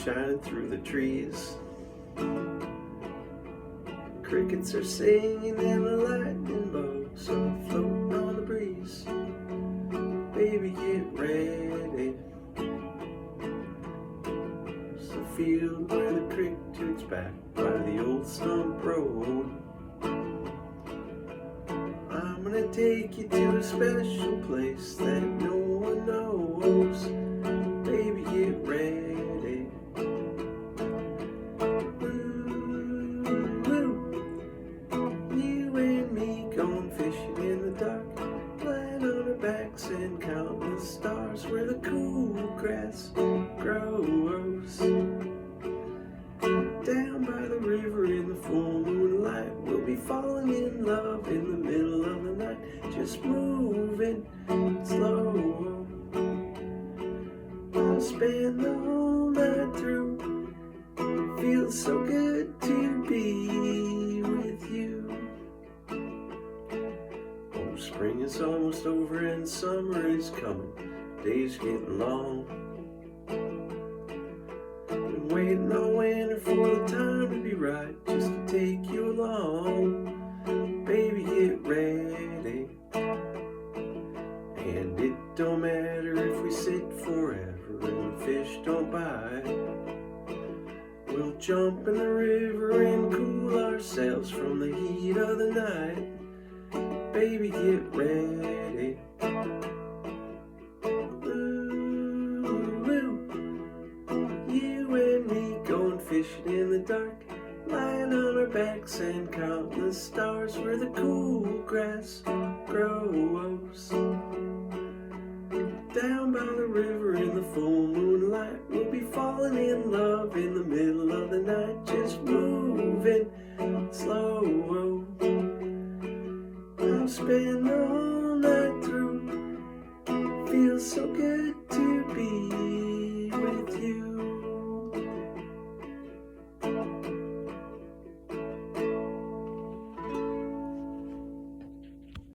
shining through the trees. Crickets are singing and the lightning bolts are floating on the breeze. Baby, get ready. It's the field where the creek turns back by the old stump road. I'm gonna take you to a special place that no one knows. Baby, get ready. You and me going fishing in the dark, lying on our backs and counting the stars where the cool grass grows. Down by the river in the full moonlight, we'll be falling in love in the middle of the night, just moving slow. I'll spend the whole night through. Feels so good to be with you. Oh, spring is almost over and summer is coming. Days getting long. Been waiting all winter for the time to be right, just to take you along. Baby, get ready. And it don't matter if we sit forever and the fish don't bite. We'll jump in the river and cool ourselves from the heat of the night. Baby, get ready. You and me going fishing in the dark, lying on our backs and counting the stars where the cool grass grows. Down by the river in the full moonlight, we'll be falling in love in the middle of the night, just moving slow. I'll spend the whole night through. Feels so good